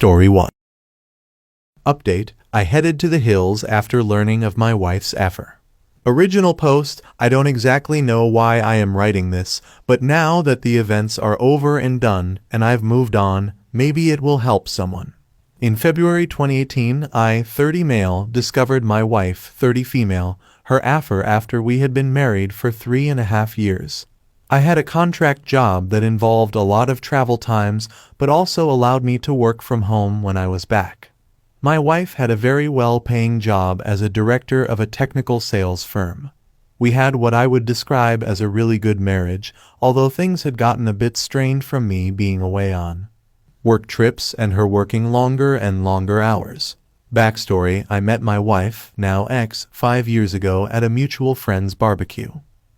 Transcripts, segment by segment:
Story 1. Update: I headed to the hills after learning of my wife's affair. Original post: I don't exactly know why I am writing this, but now that the events are over and done and I've moved on, maybe it will help someone. In February 2018, I, 30 male, discovered my wife, 30 female, her affair after we had been married for 3.5 years. I had a contract job that involved a lot of travel times, but also allowed me to work from home when I was back. My wife had a very well-paying job as a director of a technical sales firm. We had what I would describe as a really good marriage, although things had gotten a bit strained from me being away on work trips and her working longer and longer hours. Backstory: I met my wife, now ex, 5 years ago at a mutual friend's barbecue.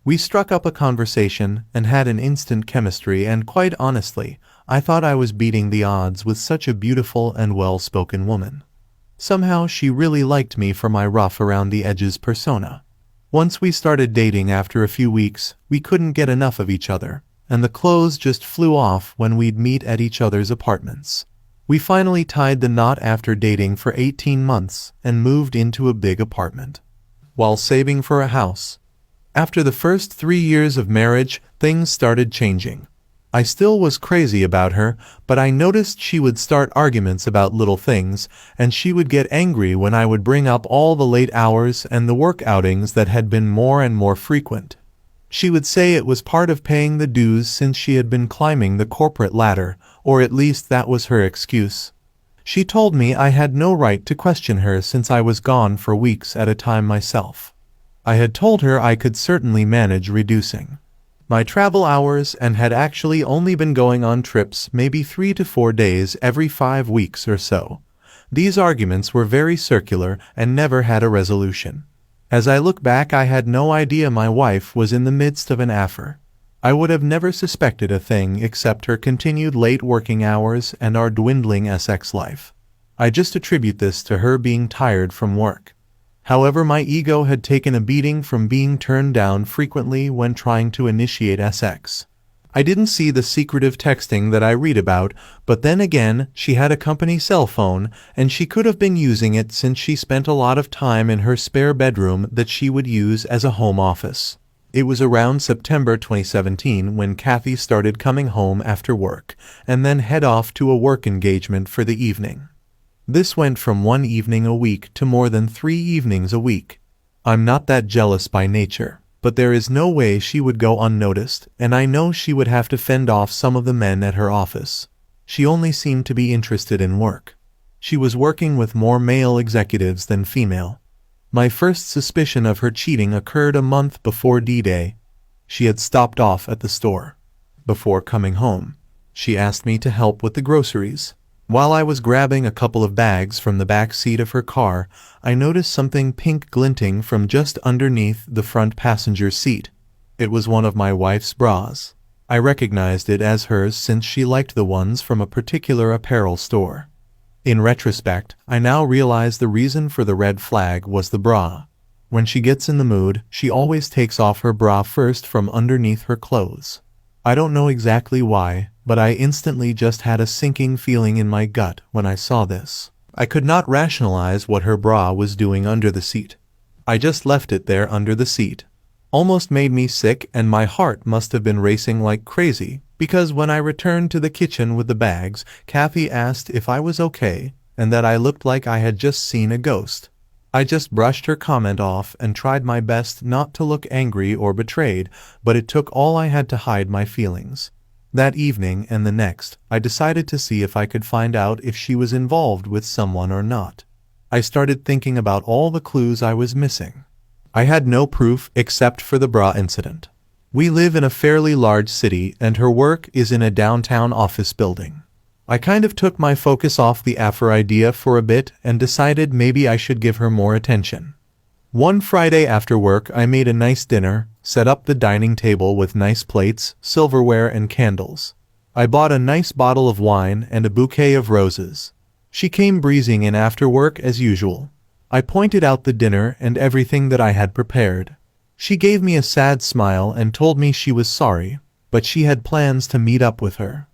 We struck up a conversation and had an instant chemistry, and quite honestly, I thought I was beating the odds with such a beautiful and well-spoken woman. Somehow she really liked me for my rough around the edges persona. Once we started dating, after a few weeks, we couldn't get enough of each other, and the clothes just flew off when we'd meet at each other's apartments. We finally tied the knot after dating for 18 months and moved into a big apartment while saving for a house. After the first 3 years of marriage, things started changing. I still was crazy about her, but I noticed she would start arguments about little things, and she would get angry when I would bring up all the late hours and the work outings that had been more and more frequent. She would say it was part of paying the dues since she had been climbing the corporate ladder, or at least that was her excuse. She told me I had no right to question her since I was gone for weeks at a time myself. I had told her I could certainly manage reducing my travel hours and had actually only been going on trips maybe 3 to 4 days every 5 weeks or so. These arguments were very circular and never had a resolution. As I look back, I had no idea my wife was in the midst of an affair. I would have never suspected a thing except her continued late working hours and our dwindling sex life. I just attribute this to her being tired from work. However, my ego had taken a beating from being turned down frequently when trying to initiate sex. I didn't see the secretive texting that I read about, but then again, she had a company cell phone, and she could have been using it since she spent a lot of time in her spare bedroom that she would use as a home office. It was around September 2017 when Kathy started coming home after work, and then head off to a work engagement for the evening. This went from 1 evening a week to more than 3 evenings a week. I'm not that jealous by nature, but there is no way she would go unnoticed, and I know she would have to fend off some of the men at her office. She only seemed to be interested in work. She was working with more male executives than female. My first suspicion of her cheating occurred a month before D-Day. She had stopped off at the store. Before coming home, she asked me to help with the groceries. While I was grabbing a couple of bags from the back seat of her car, I noticed something pink glinting from just underneath the front passenger seat. It was one of my wife's bras. I recognized it as hers since she liked the ones from a particular apparel store. In retrospect, I now realize the reason for the red flag was the bra. When she gets in the mood, she always takes off her bra first from underneath her clothes. I don't know exactly why, but I instantly just had a sinking feeling in my gut when I saw this. I could not rationalize what her bra was doing under the seat. I just left it there under the seat. Almost made me sick, and my heart must have been racing like crazy, because when I returned to the kitchen with the bags, Kathy asked if I was okay, and that I looked like I had just seen a ghost. I just brushed her comment off and tried my best not to look angry or betrayed, but it took all I had to hide my feelings. That evening and the next, I decided to see if I could find out if she was involved with someone or not. I started thinking about all the clues I was missing. I had no proof except for the bra incident. We live in a fairly large city, and her work is in a downtown office building. I kind of took my focus off the affair idea for a bit and decided maybe I should give her more attention. One Friday after work, I made a nice dinner, set up the dining table with nice plates, silverware, and candles. I bought a nice bottle of wine and a bouquet of roses. She came breezing in after work as usual. I pointed out the dinner and everything that I had prepared. She gave me a sad smile and told me she was sorry, but she had plans to meet up with her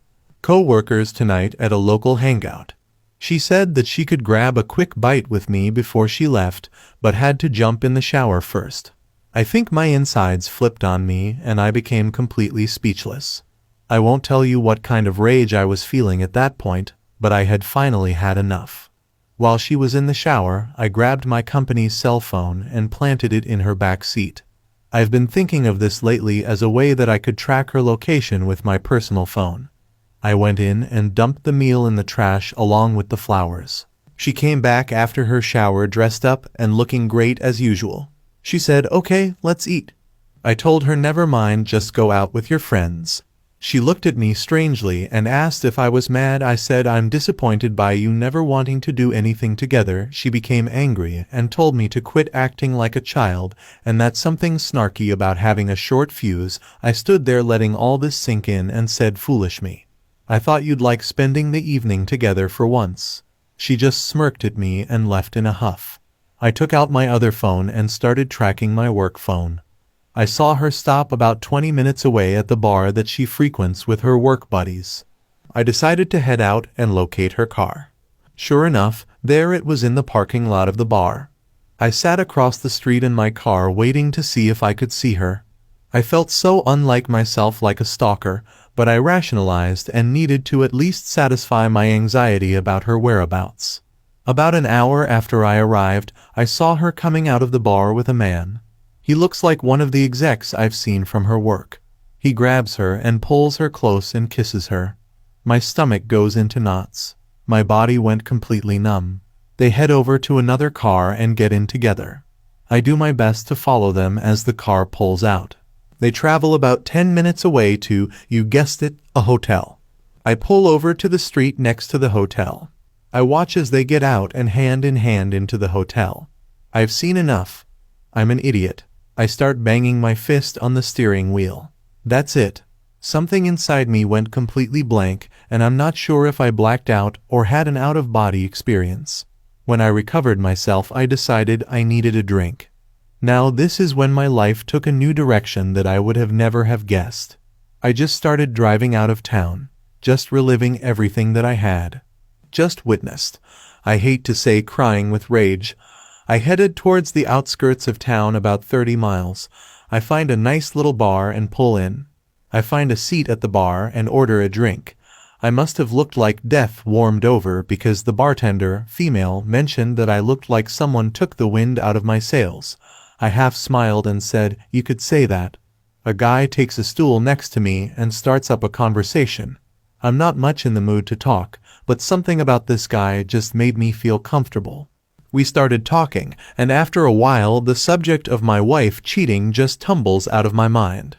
co-workers tonight at a local hangout. She said that she could grab a quick bite with me before she left, but had to jump in the shower first. I think my insides flipped on me and I became completely speechless. I won't tell you what kind of rage I was feeling at that point, but I had finally had enough. While she was in the shower, I grabbed my company's cell phone and planted it in her back seat. I've been thinking of this lately as a way that I could track her location with my personal phone. I went in and dumped the meal in the trash along with the flowers. She came back after her shower dressed up and looking great as usual. She said, "Okay, let's eat." I told her never mind, just go out with your friends. She looked at me strangely and asked if I was mad. I said I'm disappointed by you never wanting to do anything together. She became angry and told me to quit acting like a child and that's something snarky about having a short fuse. I stood there letting all this sink in and said, "Foolish me. I thought you'd like spending the evening together for once." She just smirked at me and left in a huff. I took out my other phone and started tracking my work phone. I saw her stop about 20 minutes away at the bar that she frequents with her work buddies. I decided to head out and locate her car. Sure enough, there it was in the parking lot of the bar. I sat across the street in my car waiting to see if I could see her. I felt so unlike myself, like a stalker, but I rationalized and needed to at least satisfy my anxiety about her whereabouts. About an hour after I arrived, I saw her coming out of the bar with a man. He looks like one of the execs I've seen from her work. He grabs her and pulls her close and kisses her. My stomach goes into knots. My body went completely numb. They head over to another car and get in together. I do my best to follow them as the car pulls out. They travel about 10 minutes away to, you guessed it, a hotel. I pull over to the street next to the hotel. I watch as they get out and hand in hand into the hotel. I've seen enough. I'm an idiot. I start banging my fist on the steering wheel. That's it. Something inside me went completely blank, and I'm not sure if I blacked out or had an out-of-body experience. When I recovered myself, I decided I needed a drink. Now this is when my life took a new direction that I would have never have guessed. I just started driving out of town, just reliving everything that I had just witnessed. I hate to say crying with rage. I headed towards the outskirts of town about 30 miles. I find a nice little bar and pull in. I find a seat at the bar and order a drink. I must have looked like death warmed over because the bartender, female, mentioned that I looked like someone took the wind out of my sails. I half smiled and said, "You could say that." A guy takes a stool next to me and starts up a conversation. I'm not much in the mood to talk, but something about this guy just made me feel comfortable. We started talking, and after a while the subject of my wife cheating just tumbles out of my mind.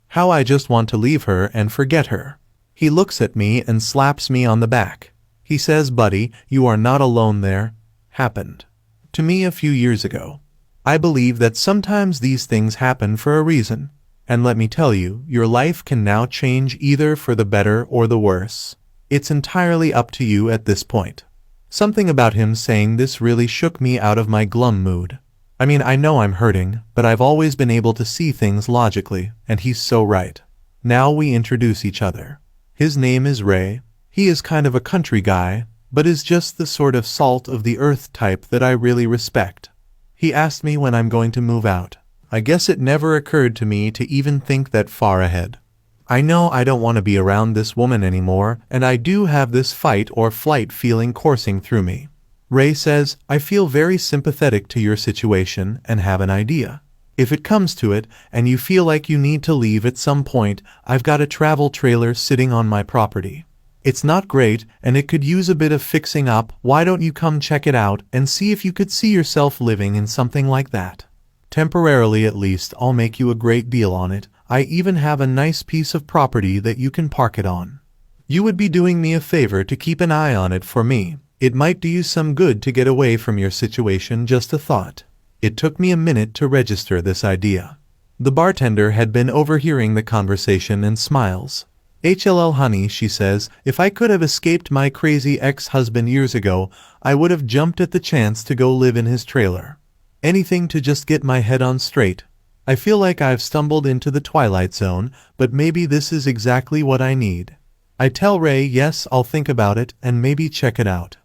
How I just want to leave her and forget her. He looks at me and slaps me on the back. He says, "Buddy, you are not alone there." Happened to me a few years ago. I believe that sometimes these things happen for a reason. And let me tell you, your life can now change either for the better or the worse. It's entirely up to you at this point. Something about him saying this really shook me out of my glum mood. I mean, I know I'm hurting, but I've always been able to see things logically, and he's so right. Now we introduce each other. His name is Ray. He is kind of a country guy, but is just the sort of salt of the earth type that I really respect. He asked me when I'm going to move out. I guess it never occurred to me to even think that far ahead. I know I don't want to be around this woman anymore, and I do have this fight or flight feeling coursing through me. Ray says, "I feel very sympathetic to your situation and have an idea. If it comes to it, and you feel like you need to leave at some point, I've got a travel trailer sitting on my property. It's not great, and it could use a bit of fixing up. Why don't you come check it out and see if you could see yourself living in something like that? Temporarily at least, I'll make you a great deal on it. I even have a nice piece of property that you can park it on. You would be doing me a favor to keep an eye on it for me. It might do you some good to get away from your situation, just a thought." It took me a minute to register this idea. The bartender had been overhearing the conversation and smiles. "HLL honey," she says, "if I could have escaped my crazy ex-husband years ago, I would have jumped at the chance to go live in his trailer. Anything to just get my head on straight. I feel like I've stumbled into the twilight zone, but maybe this is exactly what I need." I tell Ray, yes, I'll think about it and maybe check it out.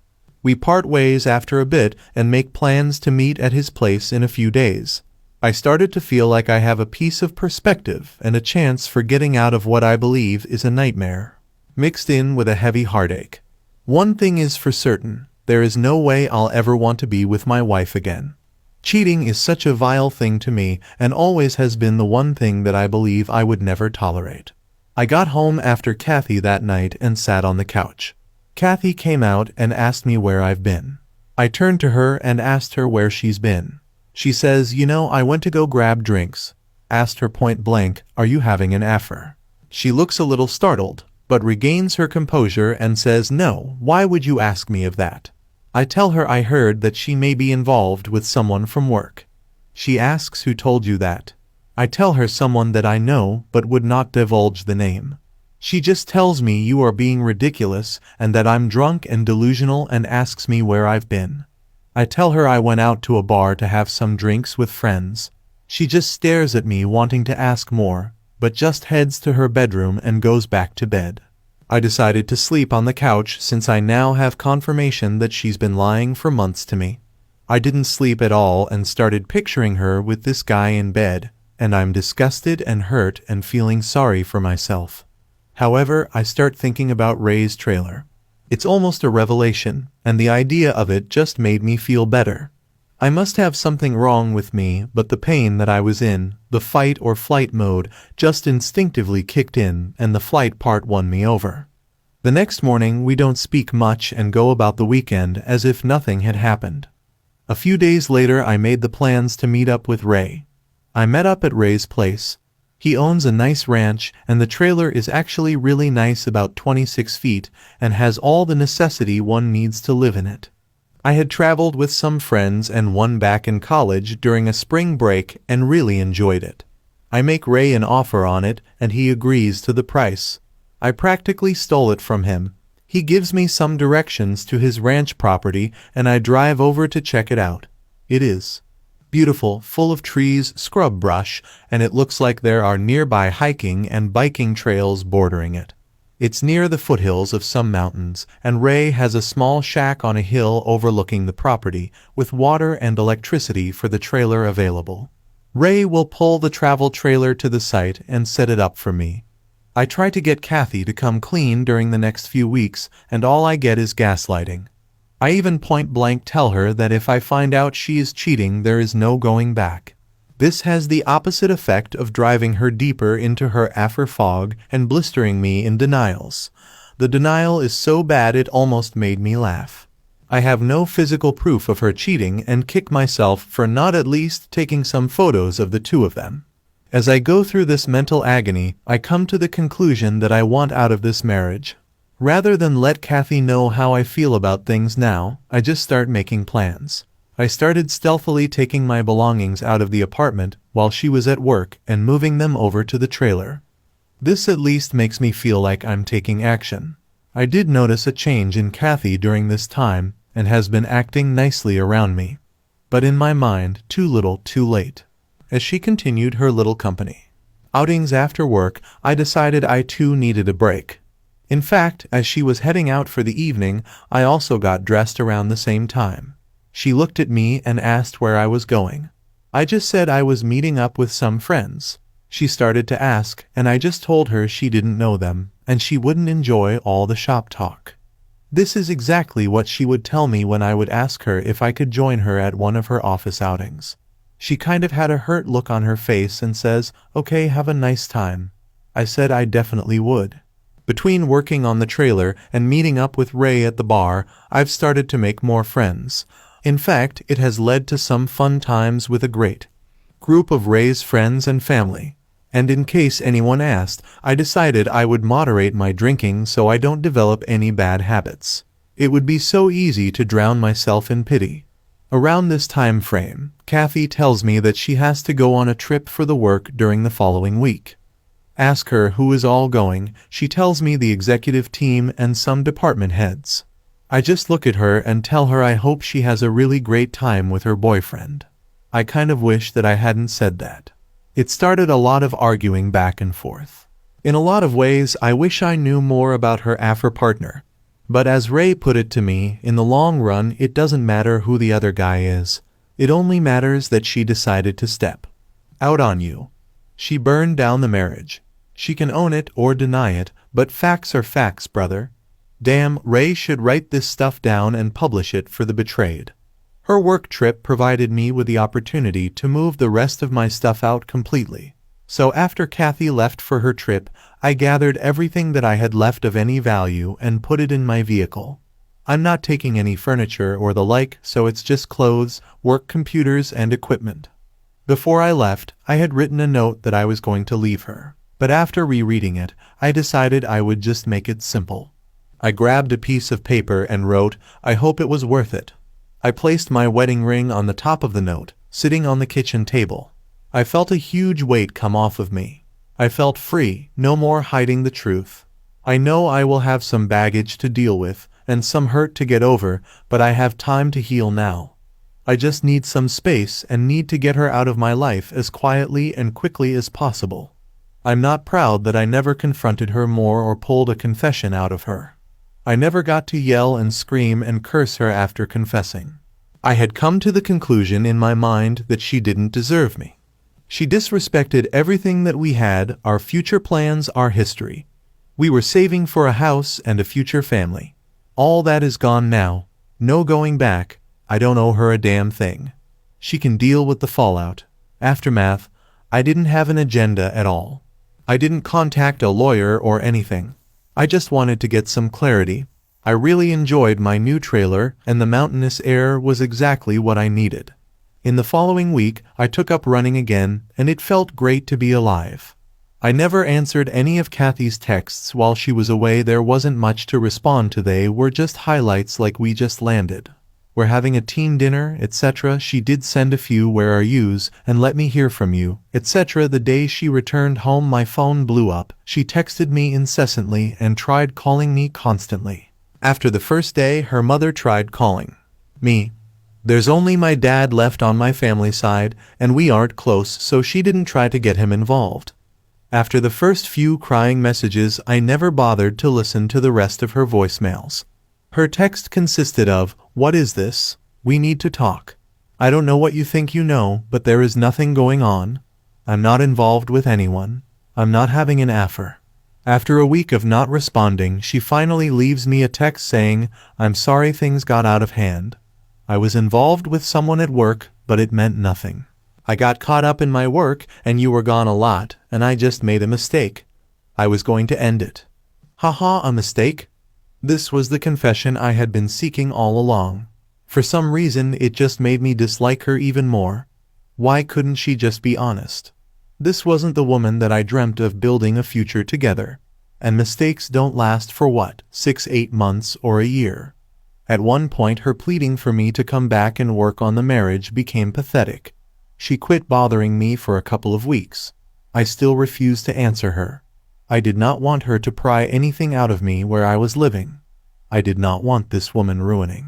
We part ways after a bit and make plans to meet at his place in a few days. I started to feel like I have a piece of perspective and a chance for getting out of what I believe is a nightmare, mixed in with a heavy heartache. One thing is for certain, there is no way I'll ever want to be with my wife again. Cheating is such a vile thing to me and always has been the one thing that I believe I would never tolerate. I got home after Kathy that night and sat on the couch. Kathy came out and asked me where I've been. I turned to her and asked her where she's been. She says, I went to go grab drinks. Asked her point blank, are you having an affair? She looks a little startled, but regains her composure and says, no, why would you ask me of that? I tell her I heard that she may be involved with someone from work. She asks who told you that. I tell her someone that I know but would not divulge the name. She just tells me you are being ridiculous and that I'm drunk and delusional and asks me where I've been. I tell her I went out to a bar to have some drinks with friends. She just stares at me wanting to ask more, but just heads to her bedroom and goes back to bed. I decided to sleep on the couch since I now have confirmation that she's been lying for months to me. I didn't sleep at all and started picturing her with this guy in bed, and I'm disgusted and hurt and feeling sorry for myself. However, I start thinking about Ray's trailer. It's almost a revelation, and the idea of it just made me feel better. I must have something wrong with me, but the pain that I was in, the fight or flight mode, just instinctively kicked in, and the flight part won me over. The next morning we don't speak much and go about the weekend as if nothing had happened. A few days later I made the plans to meet up with Ray. I met up at Ray's place. He owns a nice ranch, and the trailer is actually really nice, about 26 feet, and has all the necessity one needs to live in it. I had traveled with some friends and one back in college during a spring break and really enjoyed it. I make Ray an offer on it, and he agrees to the price. I practically stole it from him. He gives me some directions to his ranch property, and I drive over to check it out. It is beautiful, full of trees, scrub brush, and it looks like there are nearby hiking and biking trails bordering it. It's near the foothills of some mountains, and Ray has a small shack on a hill overlooking the property, with water and electricity for the trailer available. Ray will pull the travel trailer to the site and set it up for me. I try to get Kathy to come clean during the next few weeks, and all I get is gaslighting. I even point blank tell her that if I find out she is cheating, there is no going back. This has the opposite effect of driving her deeper into her after fog and blistering me in denials. The denial is so bad it almost made me laugh. I have no physical proof of her cheating and kick myself for not at least taking some photos of the two of them. As I go through this mental agony, I come to the conclusion that I want out of this marriage. Rather than let Kathy know how I feel about things now, I just start making plans. I started stealthily taking my belongings out of the apartment while she was at work and moving them over to the trailer. This at least makes me feel like I'm taking action. I did notice a change in Kathy during this time and has been acting nicely around me. But in my mind, too little, too late. As she continued her little company outings after work, I decided I too needed a break. In fact, as she was heading out for the evening, I also got dressed around the same time. She looked at me and asked where I was going. I just said I was meeting up with some friends. She started to ask, and I just told her she didn't know them, and she wouldn't enjoy all the shop talk. This is exactly what she would tell me when I would ask her if I could join her at one of her office outings. She kind of had a hurt look on her face and says, "Okay, have a nice time." I said I definitely would. Between working on the trailer and meeting up with Ray at the bar, I've started to make more friends. In fact, it has led to some fun times with a great group of Ray's friends and family. And in case anyone asked, I decided I would moderate my drinking so I don't develop any bad habits. It would be so easy to drown myself in pity. Around this time frame, Kathy tells me that she has to go on a trip for the work during the following week. Ask her who is all going. She tells me the executive team and some department heads. I just look at her and tell her I hope she has a really great time with her boyfriend. I kind of wish that I hadn't said that. It started a lot of arguing back and forth. In a lot of ways, I wish I knew more about her after partner. But as Ray put it to me, in the long run it doesn't matter who the other guy is. It only matters that she decided to step out on you. She burned down the marriage. She can own it or deny it, but facts are facts, brother. Damn, Ray should write this stuff down and publish it for the betrayed. Her work trip provided me with the opportunity to move the rest of my stuff out completely. So after Kathy left for her trip, I gathered everything that I had left of any value and put it in my vehicle. I'm not taking any furniture or the like, so it's just clothes, work computers, and equipment. Before I left, I had written a note that I was going to leave her, but after rereading it, I decided I would just make it simple. I grabbed a piece of paper and wrote, "I hope it was worth it." I placed my wedding ring on the top of the note, sitting on the kitchen table. I felt a huge weight come off of me. I felt free, no more hiding the truth. I know I will have some baggage to deal with, and some hurt to get over, but I have time to heal now. I just need some space and need to get her out of my life as quietly and quickly as possible. I'm not proud that I never confronted her more or pulled a confession out of her. I never got to yell and scream and curse her after confessing. I had come to the conclusion in my mind that she didn't deserve me. She disrespected everything that we had, our future plans, our history. We were saving for a house and a future family. All that is gone now. No going back. I don't owe her a damn thing. She can deal with the fallout. Aftermath. I didn't have an agenda at all. I didn't contact a lawyer or anything. I just wanted to get some clarity. I really enjoyed my new trailer, and the mountainous air was exactly what I needed. In the following week, I took up running again, and it felt great to be alive. I never answered any of Kathy's texts while she was away. There wasn't much to respond to. They were just highlights like "we just landed," "we're having a team dinner," etc. She did send a few "where are yous" and "let me hear from you," etc. The day she returned home, my phone blew up. She texted me incessantly and tried calling me constantly. After the first day, her mother tried calling me. There's only my dad left on my family side, and we aren't close, so she didn't try to get him involved. After the first few crying messages, I never bothered to listen to the rest of her voicemails. Her text consisted of, "What is this? We need to talk. I don't know what you think you know, but there is nothing going on. I'm not involved with anyone. I'm not having an affair." After a week of not responding, she finally leaves me a text saying, "I'm sorry things got out of hand. I was involved with someone at work, but it meant nothing. I got caught up in my work, and you were gone a lot, and I just made a mistake. I was going to end it." Haha, a mistake? This was the confession I had been seeking all along. For some reason, it just made me dislike her even more. Why couldn't she just be honest? This wasn't the woman that I dreamt of building a future together. And mistakes don't last for what, 6-8 months or a year. At one point, her pleading for me to come back and work on the marriage became pathetic. She quit bothering me for a couple of weeks. I still refused to answer her. I did not want her to pry anything out of me where I was living. I did not want this woman ruining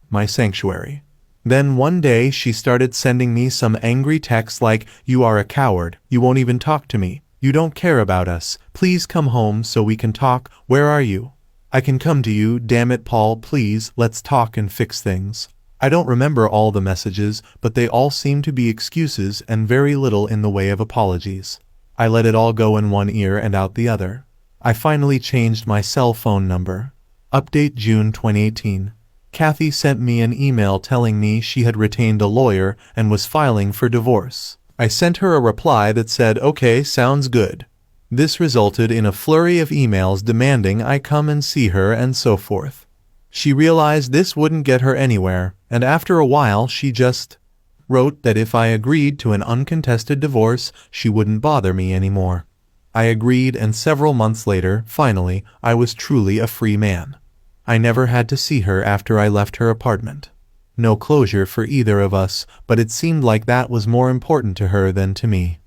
my sanctuary. Then one day she started sending me some angry texts like, "You are a coward. You won't even talk to me. You don't care about us. Please come home so we can talk. Where are you? I can come to you. Damn it, Paul, please, let's talk and fix things." I don't remember all the messages, but they all seemed to be excuses and very little in the way of apologies. I let it all go in one ear and out the other. I finally changed my cell phone number. Update June 2018. Kathy sent me an email telling me she had retained a lawyer and was filing for divorce. I sent her a reply that said, "Okay, sounds good." This resulted in a flurry of emails demanding I come and see her and so forth. She realized this wouldn't get her anywhere, and after a while she just wrote that if I agreed to an uncontested divorce, she wouldn't bother me anymore. I agreed, and several months later, finally, I was truly a free man. I never had to see her after I left her apartment. No closure for either of us, but it seemed like that was more important to her than to me.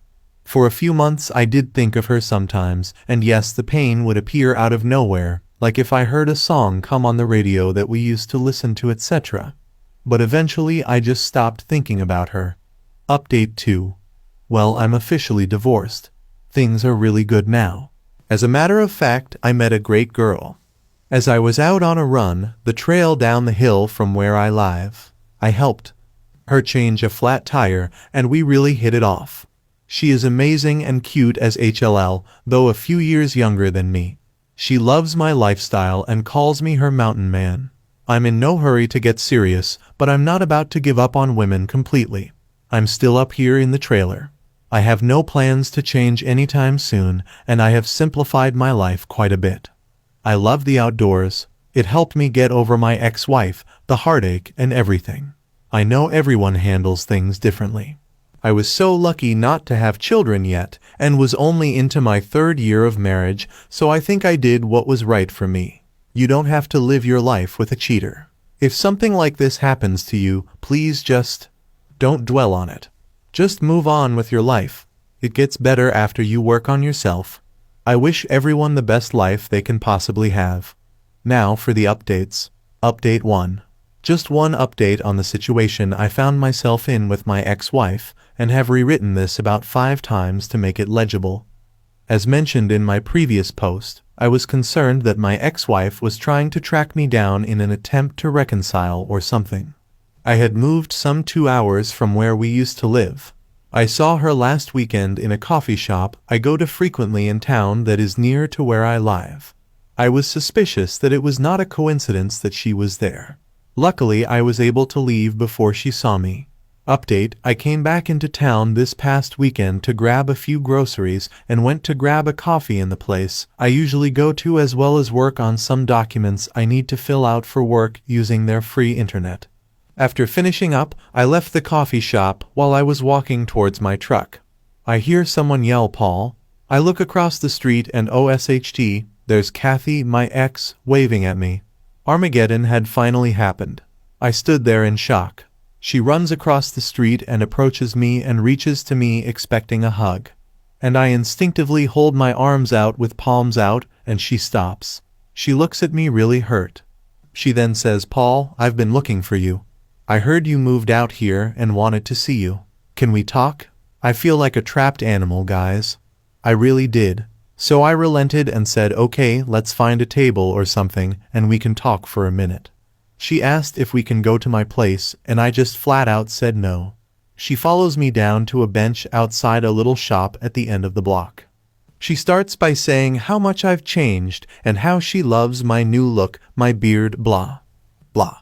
For a few months I did think of her sometimes, and yes, the pain would appear out of nowhere, like if I heard a song come on the radio that we used to listen to, etc. But eventually I just stopped thinking about her. Update 2. Well, I'm officially divorced. Things are really good now. As a matter of fact, I met a great girl. As I was out on a run, the trail down the hill from where I live, I helped her change a flat tire, and we really hit it off. She is amazing and cute as HLL, though a few years younger than me. She loves my lifestyle and calls me her mountain man. I'm in no hurry to get serious, but I'm not about to give up on women completely. I'm still up here in the trailer. I have no plans to change anytime soon, and I have simplified my life quite a bit. I love the outdoors. It helped me get over my ex-wife, the heartache, and everything. I know everyone handles things differently. I was so lucky not to have children yet, and was only into my 3rd year of marriage, so I think I did what was right for me. You don't have to live your life with a cheater. If something like this happens to you, please just don't dwell on it. Just move on with your life. It gets better after you work on yourself. I wish everyone the best life they can possibly have. Now for the updates. Update 1. Just one update on the situation I found myself in with my ex-wife, and have rewritten this about 5 times to make it legible. As mentioned in my previous post, I was concerned that my ex-wife was trying to track me down in an attempt to reconcile or something. I had moved some 2 hours from where we used to live. I saw her last weekend in a coffee shop I go to frequently in town that is near to where I live. I was suspicious that it was not a coincidence that she was there. Luckily, I was able to leave before she saw me. Update: I came back into town this past weekend to grab a few groceries and went to grab a coffee in the place I usually go to, as well as work on some documents I need to fill out for work using their free internet. After finishing up, I left the coffee shop while I was walking towards my truck. I hear someone yell, "Paul." I look across the street and OSHT, there's Kathy, my ex, waving at me. Armageddon had finally happened. I stood there in shock. She runs across the street and approaches me and reaches to me expecting a hug. And I instinctively hold my arms out with palms out, and she stops. She looks at me really hurt. She then says, "Paul, I've been looking for you. I heard you moved out here and wanted to see you. Can we talk?" I feel like a trapped animal, guys. I really did. So I relented and said, "Okay, let's find a table or something and we can talk for a minute." She asked if we can go to my place, and I just flat out said no. She follows me down to a bench outside a little shop at the end of the block. She starts by saying how much I've changed and how she loves my new look, my beard, blah, blah.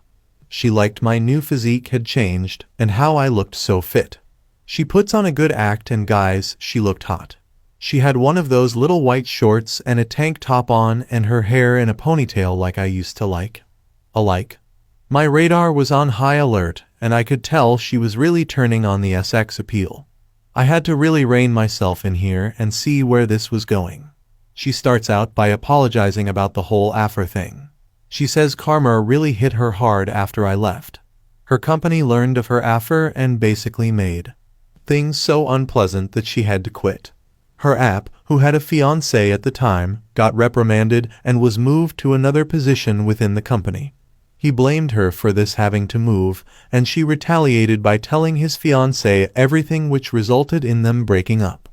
She liked my new physique had changed and how I looked so fit. She puts on a good act, and guys, she looked hot. She had one of those little white shorts and a tank top on, and her hair in a ponytail like I used to like. My radar was on high alert, and I could tell she was really turning on the SX appeal. I had to really rein myself in here and see where this was going. She starts out by apologizing about the whole affair thing. She says karma really hit her hard after I left. Her company learned of her affair and basically made things so unpleasant that she had to quit. Her app, who had a fiancé at the time, got reprimanded and was moved to another position within the company. He blamed her for this having to move, and she retaliated by telling his fiancé everything, which resulted in them breaking up.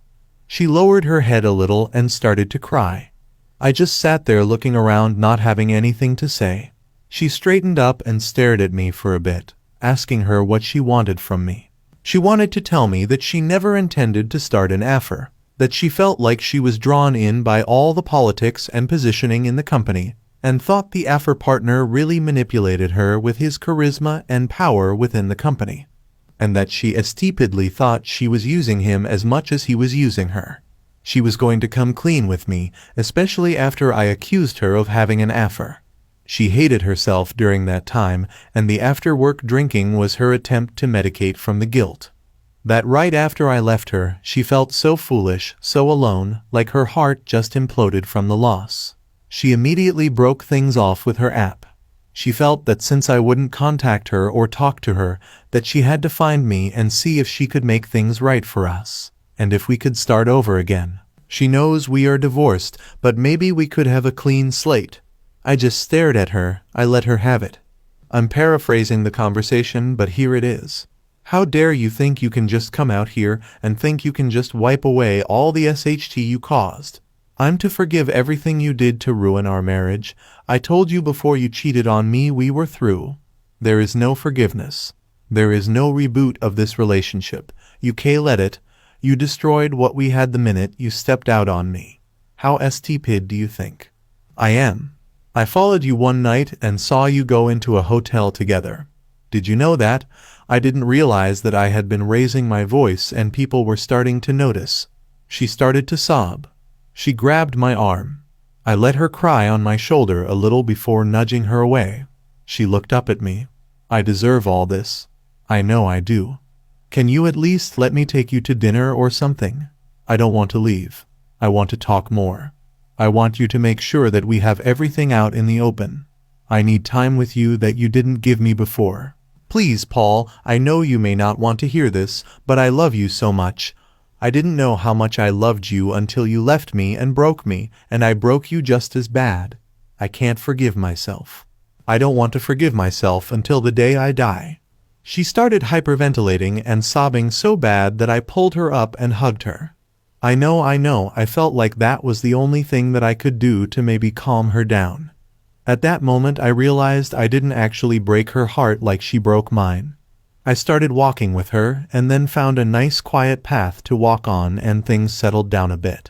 She lowered her head a little and started to cry. I just sat there looking around, not having anything to say. She straightened up and stared at me for a bit, asking her what she wanted from me. She wanted to tell me that she never intended to start an affair, that she felt like she was drawn in by all the politics and positioning in the company, and thought the affair partner really manipulated her with his charisma and power within the company, and that she stupidly thought she was using him as much as he was using her. She was going to come clean with me, especially after I accused her of having an affair. She hated herself during that time, and the after-work drinking was her attempt to medicate from the guilt. That right after I left her, she felt so foolish, so alone, like her heart just imploded from the loss. She immediately broke things off with her app. She felt that since I wouldn't contact her or talk to her, that she had to find me and see if she could make things right for us, and if we could start over again. She knows we are divorced, but maybe we could have a clean slate. I just stared at her. I let her have it. I'm paraphrasing the conversation, but here it is. How dare you think you can just come out here and think you can just wipe away all the SHT you caused? I'm to forgive everything you did to ruin our marriage. I told you before you cheated on me we were through. There is no forgiveness. There is no reboot of this relationship. You can't let it. You destroyed what we had the minute you stepped out on me. How stupid do you think I am? I followed you one night and saw you go into a hotel together. Did you know that? I didn't realize that I had been raising my voice and people were starting to notice. She started to sob. She grabbed my arm. I let her cry on my shoulder a little before nudging her away. She looked up at me. I deserve all this. I know I do. Can you at least let me take you to dinner or something? I don't want to leave. I want to talk more. I want you to make sure that we have everything out in the open. I need time with you that you didn't give me before. Please, Paul, I know you may not want to hear this, but I love you so much. I didn't know how much I loved you until you left me and broke me, and I broke you just as bad. I can't forgive myself. I don't want to forgive myself until the day I die. She started hyperventilating and sobbing so bad that I pulled her up and hugged her. I know, I felt like that was the only thing that I could do to maybe calm her down. At that moment I realized I didn't actually break her heart like she broke mine. I started walking with her and then found a nice quiet path to walk on and things settled down a bit.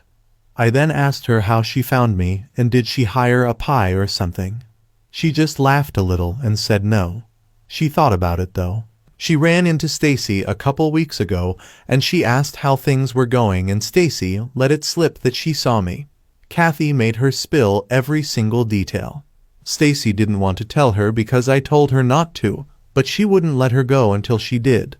I then asked her how she found me and did she hire a pie or something. She just laughed a little and said no. She thought about it though. She ran into Stacy a couple weeks ago and she asked how things were going and Stacy let it slip that she saw me. Kathy made her spill every single detail. Stacy didn't want to tell her because I told her not to, but she wouldn't let her go until she did.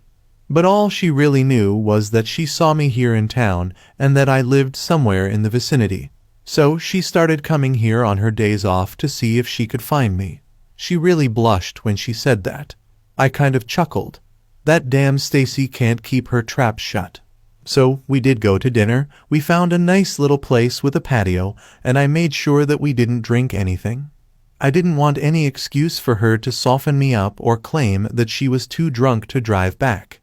But all she really knew was that she saw me here in town and that I lived somewhere in the vicinity. So she started coming here on her days off to see if she could find me. She really blushed when she said that. I kind of chuckled. That damn Stacy can't keep her trap shut. So we did go to dinner. We found a nice little place with a patio, and I made sure that we didn't drink anything. I didn't want any excuse for her to soften me up or claim that she was too drunk to drive back.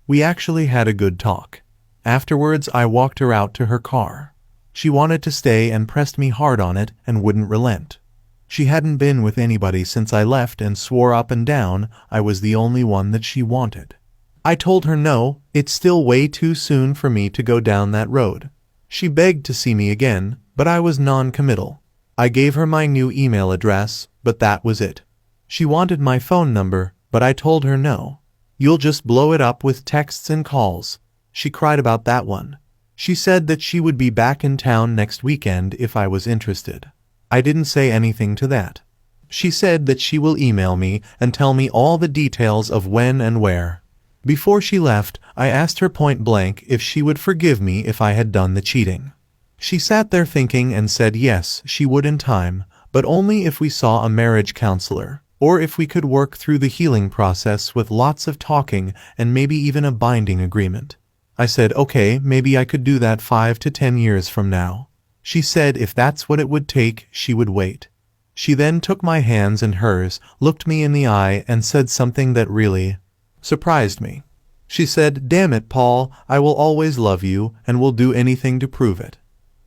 We actually had a good talk. Afterwards, I walked her out to her car. She wanted to stay and pressed me hard on it and wouldn't relent. She hadn't been with anybody since I left and swore up and down I was the only one that she wanted. I told her no, it's still way too soon for me to go down that road. She begged to see me again, but I was non-committal. I gave her my new email address, but that was it. She wanted my phone number, but I told her no. You'll just blow it up with texts and calls. She cried about that one. She said that she would be back in town next weekend if I was interested. I didn't say anything to that. She said that she will email me and tell me all the details of when and where. Before she left, I asked her point blank if she would forgive me if I had done the cheating. She sat there thinking and said yes, she would in time, but only if we saw a marriage counselor, or if we could work through the healing process with lots of talking and maybe even a binding agreement. I said, okay, maybe I could do that 5 to 10 years from now. She said if that's what it would take, she would wait. She then took my hands in hers, looked me in the eye, and said something that really surprised me. She said, damn it, Paul, I will always love you and will do anything to prove it.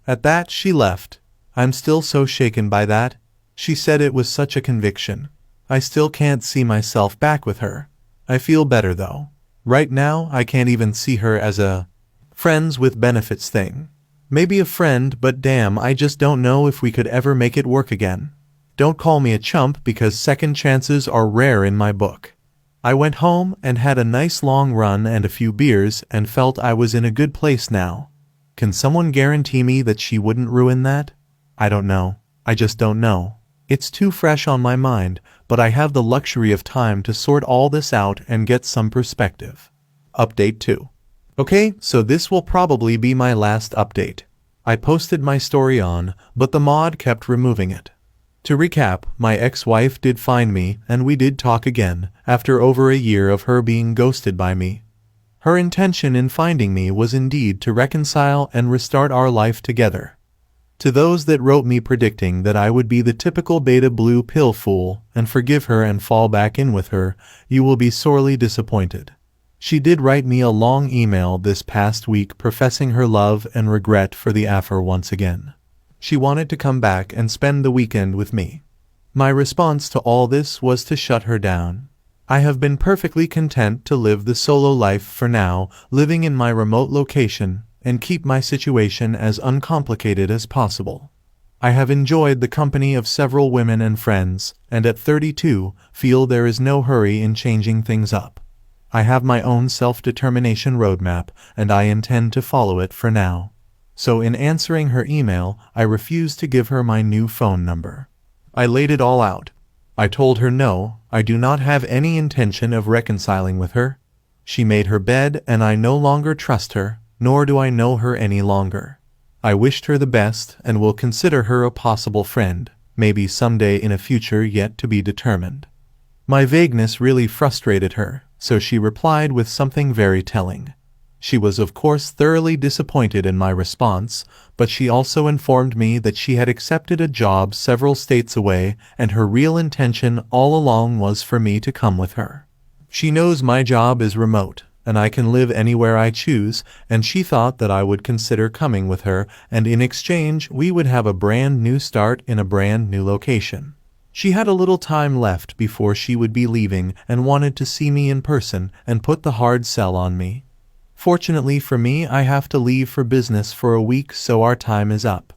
At that, she left. I'm still so shaken by that. She said it was such a conviction. I still can't see myself back with her. I feel better though. Right now, I can't even see her as a friends with benefits thing. Maybe a friend, but damn, I just don't know if we could ever make it work again. Don't call me a chump because second chances are rare in my book. I went home and had a nice long run and a few beers and felt I was in a good place now. Can someone guarantee me that she wouldn't ruin that? I don't know. I just don't know. It's too fresh on my mind, but I have the luxury of time to sort all this out and get some perspective. Update 2. Okay, so this will probably be my last update. I posted my story on, but the mod kept removing it. To recap, my ex-wife did find me, and we did talk again, after over a year of her being ghosted by me. Her intention in finding me was indeed to reconcile and restart our life together. To those that wrote me predicting that I would be the typical beta blue pill fool and forgive her and fall back in with her, you will be sorely disappointed. She did write me a long email this past week professing her love and regret for the affair once again. She wanted to come back and spend the weekend with me. My response to all this was to shut her down. I have been perfectly content to live the solo life for now, living in my remote location, and keep my situation as uncomplicated as possible. I have enjoyed the company of several women and friends, and at 32, feel there is no hurry in changing things up. I have my own self-determination roadmap, and I intend to follow it for now. So in answering her email, I refused to give her my new phone number. I laid it all out. I told her no, I do not have any intention of reconciling with her. She made her bed and I no longer trust her, nor do I know her any longer. I wished her the best and will consider her a possible friend, maybe someday in a future yet to be determined. My vagueness really frustrated her, so she replied with something very telling. She was of course thoroughly disappointed in my response, but she also informed me that she had accepted a job several states away and her real intention all along was for me to come with her. She knows my job is remote, and I can live anywhere I choose, and she thought that I would consider coming with her, and in exchange we would have a brand new start in a brand new location. She had a little time left before she would be leaving and wanted to see me in person and put the hard sell on me. Fortunately for me, I have to leave for business for a week, so our time is up.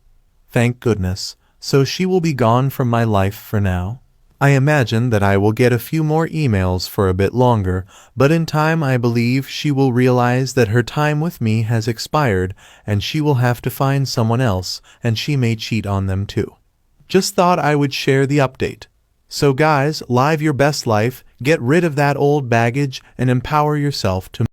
Thank goodness, so she will be gone from my life for now. I imagine that I will get a few more emails for a bit longer, but in time I believe she will realize that her time with me has expired and she will have to find someone else, and she may cheat on them too. Just thought I would share the update. So guys, live your best life, get rid of that old baggage, and empower yourself to